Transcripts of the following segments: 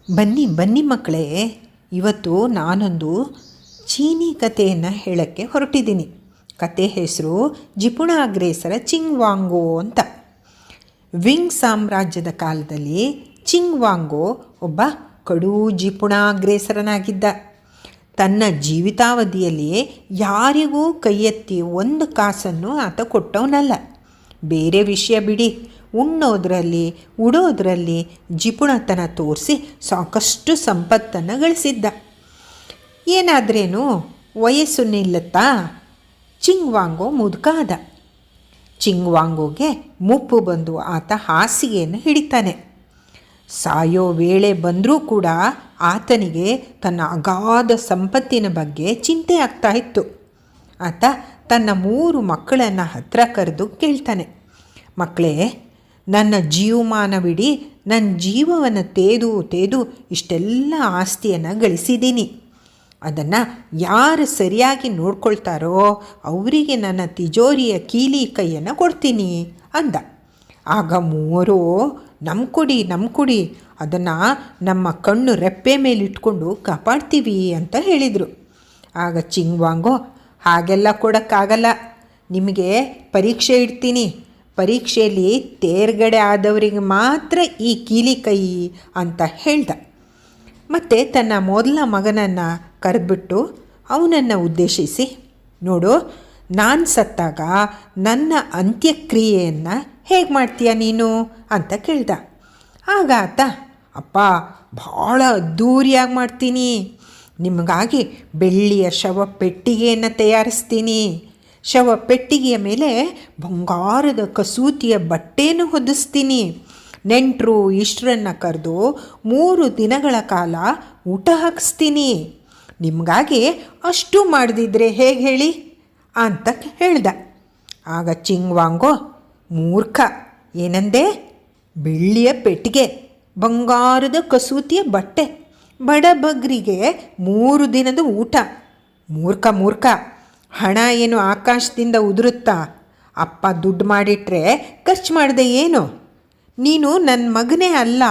ಬನ್ನಿ ಬನ್ನಿ ಮಕ್ಕಳೇ, ಇವತ್ತು ನಾನೊಂದು ಚೀನಿ ಕಥೆಯನ್ನು ಹೇಳೋಕ್ಕೆ ಹೊರಟಿದ್ದೀನಿ. ಕತೆ ಹೆಸರು ಜಿಪುಣ ಅಗ್ರೇಸರ ಚಿಂಗ್ವಾಂಗೋ ಅಂತ. ವಿಂಗ್ ಸಾಮ್ರಾಜ್ಯದ ಕಾಲದಲ್ಲಿ ಚಿಂಗ್ವಾಂಗೋ ಒಬ್ಬ ಕಡು ಜಿಪುಣ ಅಗ್ರೇಸರನಾಗಿದ್ದ. ತನ್ನ ಜೀವಿತಾವಧಿಯಲ್ಲಿ ಯಾರಿಗೂ ಕೈ ಎತ್ತಿ ಒಂದು ಕಾಸನ್ನು ಆತ ಕೊಟ್ಟವನಲ್ಲ. ಬೇರೆ ವಿಷಯ ಬಿಡಿ, ಉಣ್ಣೋದ್ರಲ್ಲಿ ಉಡೋದ್ರಲ್ಲಿ ಜಿಪುಣತನ ತೋರಿಸಿ ಸಾಕಷ್ಟು ಸಂಪತ್ತನ್ನು ಗಳಿಸಿದ್ದ. ಏನಾದ್ರೇನು ವಯಸ್ಸು ನಿಲ್ಲುತ್ತಾ ಚಿಂಗ್ವಾಂಗೋ ಮುದುಕ ಆದ. ಚಿಂಗ್ವಾಂಗೋಗೆ ಮುಪ್ಪು ಬಂದು ಆತ ಹಾಸಿಗೆಯನ್ನು ಹಿಡಿತಾನೆ. ಸಾಯೋ ವೇಳೆ ಬಂದರೂ ಕೂಡ ಆತನಿಗೆ ತನ್ನ ಅಗಾಧ ಸಂಪತ್ತಿನ ಬಗ್ಗೆ ಚಿಂತೆ ಆಗ್ತಾ ಇತ್ತು. ಆತ ತನ್ನ 3 ಮಕ್ಕಳನ್ನು ಹತ್ತಿರ ಕರೆದು ಕೇಳ್ತಾನೆ, ಮಕ್ಕಳೇ, ನನ್ನ ಜೀವಮಾನವಿಡೀ ನನ್ನ ಜೀವವನ್ನು ತೇದು ಇಷ್ಟೆಲ್ಲ ಆಸ್ತಿಯನ್ನು ಗಳಿಸಿದ್ದೀನಿ. ಅದನ್ನು ಯಾರು ಸರಿಯಾಗಿ ನೋಡ್ಕೊಳ್ತಾರೋ ಅವರಿಗೆ ನನ್ನ ತಿಜೋರಿಯ ಕೀಲಿ ಕೈಯನ್ನು ಕೊಡ್ತೀನಿ ಅಂದ. ಆಗ 3 ನಮ್ಮ ಕೊಡಿ, ಅದನ್ನು ನಮ್ಮ ಕಣ್ಣು ರೆಪ್ಪೆ ಮೇಲಿಟ್ಕೊಂಡು ಕಾಪಾಡ್ತೀವಿ ಅಂತ ಹೇಳಿದರು. ಆಗ ಚಿಂಗ್ವಾಂಗೋ, ಹಾಗೆಲ್ಲ ಕೊಡೋಕ್ಕಾಗಲ್ಲ, ನಿಮಗೆ ಪರೀಕ್ಷೆ ಇಡ್ತೀನಿ, ಪರೀಕ್ಷೆಯಲ್ಲಿ ತೇರ್ಗಡೆ ಆದವರಿಗೆ ಮಾತ್ರ ಈ ಕೀಲಿ ಕೈ ಅಂತ ಹೇಳ್ದ. ಮತ್ತು ತನ್ನ ಮೊದಲ ಮಗನನ್ನು ಕರೆದ್ಬಿಟ್ಟು ಅವನನ್ನು ಉದ್ದೇಶಿಸಿ, ನೋಡು, ನಾನು ಸತ್ತಾಗ ನನ್ನ ಅಂತ್ಯಕ್ರಿಯೆಯನ್ನು ಹೇಗೆ ಮಾಡ್ತೀಯ ನೀನು ಅಂತ ಕೇಳ್ದ. ಆಗ ಆತ, ಅಪ್ಪ, ಭಾಳ ಅದ್ದೂರಿಯಾಗಿ ಮಾಡ್ತೀನಿ, ನಿಮಗಾಗಿ ಬೆಳ್ಳಿಯ ಶವ ಪೆಟ್ಟಿಗೆಯನ್ನು ತಯಾರಿಸ್ತೀನಿ, ಶವ ಪೆಟ್ಟಿಗೆಯ ಮೇಲೆ ಬಂಗಾರದ ಕಸೂತಿಯ ಬಟ್ಟೆಯನ್ನು ಹೊದಿಸ್ತೀನಿ, ನೆಂಟರು ಇಷ್ಟರನ್ನು ಕರೆದು 3 ದಿನಗಳ ಕಾಲ ಊಟ ಹಾಕಿಸ್ತೀನಿ, ನಿಮಗಾಗಿ ಅಷ್ಟು ಮಾಡದಿದ್ರೆ ಹೇಗೆ ಹೇಳಿ ಅಂತ ಹೇಳ್ದ. ಆಗ ಚಿಂಗ್ವಾಂಗೋ, ಮೂರ್ಖ, ಏನಂದೆ? ಬೆಳ್ಳಿಯ ಪೆಟ್ಟಿಗೆ, ಬಂಗಾರದ ಕಸೂತಿಯ ಬಟ್ಟೆ, ಬಡಬಗ್ರಿಗೆ 3 ದಿನದ ಊಟ, ಮೂರ್ಖ, ಹಣ ಏನು ಆಕಾಶದಿಂದ ಉದುರುತ್ತಾ? ಅಪ್ಪ ದುಡ್ಡು ಮಾಡಿಟ್ರೆ ಖರ್ಚು ಮಾಡಿದೆ ಏನು? ನೀನು ನನ್ನ ಮಗನೇ ಅಲ್ಲ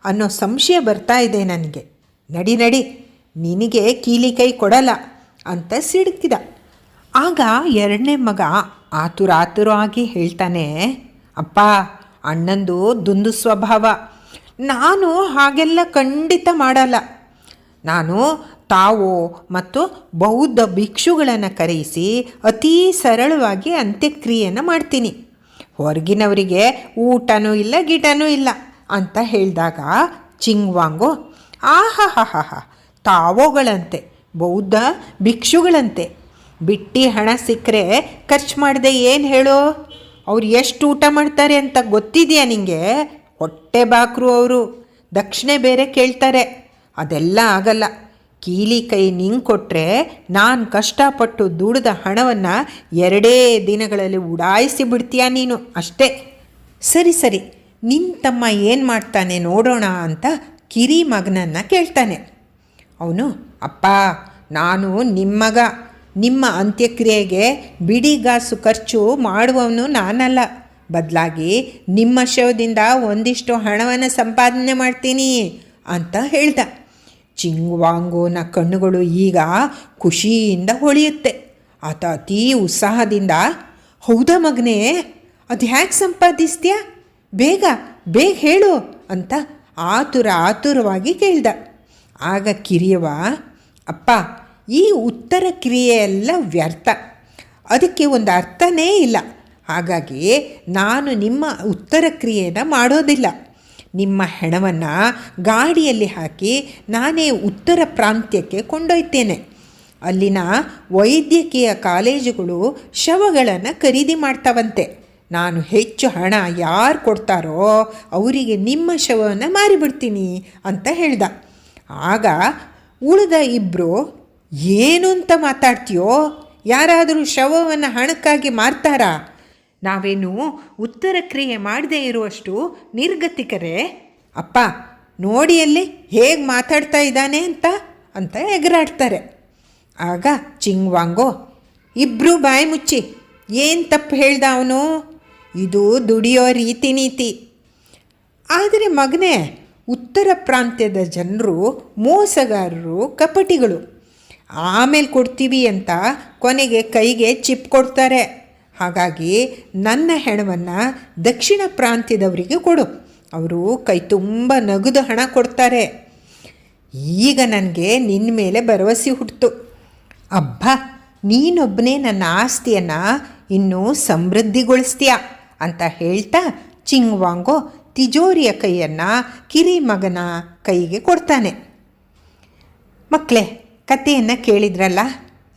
ಅನ್ನೋ ಸಂಶಯ ಬರ್ತಾ ಇದೆ ನನಗೆ. ನಡಿ, ನಿನಗೆ ಕೀಲಿ ಕೈ ಕೊಡಲ್ಲ ಅಂತ ಸಿಡುಕಿದ. ಆಗ 2ನೇ ಮಗ ಆತುರಾಗಿ ಹೇಳ್ತಾನೆ, ಅಪ್ಪ, ಅಣ್ಣಂದು ದುಂದು ಸ್ವಭಾವ, ನಾನು ಹಾಗೆಲ್ಲ ಖಂಡಿತ ಮಾಡಲ್ಲ. ನಾನು ತಾವೋ ಮತ್ತು ಬೌದ್ಧ ಭಿಕ್ಷುಗಳನ್ನು ಕರೆಯಿಸಿ ಅತೀ ಸರಳವಾಗಿ ಅಂತ್ಯಕ್ರಿಯೆಯನ್ನು ಮಾಡ್ತೀನಿ, ಹೊರಗಿನವರಿಗೆ ಊಟನೂ ಇಲ್ಲ ಗಿಟನೂ ಇಲ್ಲ ಅಂತ ಹೇಳಿದಾಗ ಚಿಂಗ್ವಾಂಗೋ, ಆಹಾಹಾಹಾ, ತಾವೋಗಳಂತೆ, ಬೌದ್ಧ ಭಿಕ್ಷುಗಳಂತೆ, ಬಿಟ್ಟು ಹಣ ಸಿಕ್ಕರೆ ಖರ್ಚು ಮಾಡದೆ ಏನು ಹೇಳೋ? ಅವ್ರು ಎಷ್ಟು ಊಟ ಮಾಡ್ತಾರೆ ಅಂತ ಗೊತ್ತಿದೆಯಾ ನಿಮಗೆ? ಹೊಟ್ಟೆ ಬಾಕ್ರು ಅವರು, ದಕ್ಷಿಣೆ ಬೇರೆ ಕೇಳ್ತಾರೆ. ಅದೆಲ್ಲ ಆಗಲ್ಲ. ಕೀಲಿ ಕೈ ನಿಂಗೆ ಕೊಟ್ಟರೆ ನಾನು ಕಷ್ಟಪಟ್ಟು ದುಡಿದ ಹಣವನ್ನು 2 ದಿನಗಳಲ್ಲಿ ಉಡಾಯಿಸಿ ಬಿಡ್ತೀಯಾ ನೀನು, ಅಷ್ಟೇ. ಸರಿ, ನಿನ್ನ ತಮ್ಮ ಏನು ಮಾಡ್ತಾನೆ ನೋಡೋಣ ಅಂತ ಕಿರಿ ಮಗನನ್ನು ಕೇಳ್ತಾನೆ. ಅವನು, ಅಪ್ಪ, ನಾನು ನಿಮ್ಮ ಮಗ, ನಿಮ್ಮ ಅಂತ್ಯಕ್ರಿಯೆಗೆ ಬಿಡಿಗಾಸು ಖರ್ಚು ಮಾಡುವವನು ನಾನಲ್ಲ, ಬದಲಾಗಿ ನಿಮ್ಮ ಶವದಿಂದ ಒಂದಿಷ್ಟು ಹಣವನ್ನು ಸಂಪಾದನೆ ಮಾಡ್ತೀನಿ ಅಂತ ಹೇಳ್ದ. ಚಿಂಗ್ವಾಂಗೋನ ಕಣ್ಣುಗಳು ಈಗ ಖುಷಿಯಿಂದ ಹೊಳೆಯುತ್ತೆ. ಆತ ಅತೀ ಉತ್ಸಾಹದಿಂದ, ಹೌದಾ ಮಗನೇ, ಅದು ಹೇಗೆ ಸಂಪಾದಿಸ್ತೀಯ? ಬೇಗ ಹೇಳು ಅಂತ ಆತುರವಾಗಿ ಕೇಳ್ದ. ಆಗ ಕಿರಿಯವ, ಅಪ್ಪ, ಈ ಉತ್ತರ ಕ್ರಿಯೆಯೆಲ್ಲ ವ್ಯರ್ಥ, ಅದಕ್ಕೆ ಒಂದು ಅರ್ಥನೇ ಇಲ್ಲ, ಹಾಗಾಗಿ ನಾನು ನಿಮ್ಮ ಉತ್ತರ ಕ್ರಿಯೆಯನ್ನು ಮಾಡೋದಿಲ್ಲ. ನಿಮ್ಮ ಹೆಣವನ್ನು ಗಾಡಿಯಲ್ಲಿ ಹಾಕಿ ನಾನೇ ಉತ್ತರ ಪ್ರಾಂತ್ಯಕ್ಕೆ ಕೊಂಡೊಯ್ತೇನೆ. ಅಲ್ಲಿನ ವೈದ್ಯಕೀಯ ಕಾಲೇಜುಗಳು ಶವಗಳನ್ನು ಖರೀದಿ ಮಾಡ್ತಾವಂತೆ. ನಾನು ಹೆಚ್ಚು ಹಣ ಯಾರು ಕೊಡ್ತಾರೋ ಅವರಿಗೆ ನಿಮ್ಮ ಶವವನ್ನು ಮಾರಿಬಿಡ್ತೀನಿ ಅಂತ ಹೇಳ್ದ. ಆಗ ಉಳಿದ 2, ಏನು ಅಂತ ಮಾತಾಡ್ತೀಯೋ? ಯಾರಾದರೂ ಶವವನ್ನು ಹಣಕ್ಕಾಗಿ ಮಾರ್ತಾರಾ? ನಾವೇನು ಉತ್ತರ ಕ್ರಿಯೆ ಮಾಡದೇ ಇರುವಷ್ಟು ನಿರ್ಗತಿಕರೇ? ಅಪ್ಪ, ನೋಡಿಯಲ್ಲಿ ಹೇಗೆ ಮಾತಾಡ್ತಾ ಇದ್ದಾನೆ ಅಂತ ಎಗರಾಡ್ತಾರೆ. ಆಗ ಚಿಂಗ್ವಾಂಗೋ, 2 ಬಾಯಿ ಮುಚ್ಚಿ, ಏನು ತಪ್ಪು ಹೇಳ್ದ ಅವನು? ಇದು ದುಡಿಯೋ ರೀತಿ ನೀತಿ. ಆದರೆ ಮಗನೇ, ಉತ್ತರ ಪ್ರಾಂತ್ಯದ ಜನರು ಮೋಸಗಾರರು, ಕಪಟಿಗಳು. ಆಮೇಲೆ ಕೊಡ್ತೀವಿ ಅಂತ ಕೊನೆಗೆ ಕೈಗೆ ಚಿಪ್ ಕೊಡ್ತಾರೆ. ಹಾಗಾಗಿ ನನ್ನ ಹೆಣವನ್ನು ದಕ್ಷಿಣ ಪ್ರಾಂತ್ಯದವರಿಗೆ ಕೊಡು, ಅವರು ಕೈ ತುಂಬ ನಗದು ಹಣ ಕೊಡ್ತಾರೆ. ಈಗ ನನಗೆ ನಿನ್ನ ಮೇಲೆ ಭರವಸೆ ಹುಟ್ಟಿತು. ಅಬ್ಬಾ, ನೀನೊಬ್ಬನೇ ನನ್ನ ಆಸ್ತಿಯನ್ನು ಇನ್ನೂ ಸಮೃದ್ಧಿಗೊಳಿಸ್ತೀಯ ಅಂತ ಹೇಳ್ತಾ ಚಿಂಗ್ವಾಂಗೋ ತಿಜೋರಿಯ ಕೈಯನ್ನು ಕಿರಿಮಗನ ಕೈಗೆ ಕೊಡ್ತಾನೆ. ಮಕ್ಕಳೇ, ಕಥೆಯನ್ನು ಕೇಳಿದ್ರಲ್ಲ,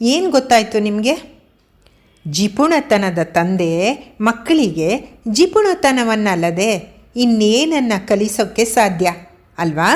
ಏನು ಗೊತ್ತಾಯಿತು ನಿಮಗೆ? ಜಿಪುಣತನದ ತಂದೆ ಮಕ್ಕಳಿಗೆ ಜಿಪುಣತನವನ್ನಲ್ಲದೆ ಇನ್ನೇನನ್ನು ಕಲಿಸೋಕ್ಕೆ ಸಾಧ್ಯ ಅಲ್ವಾ?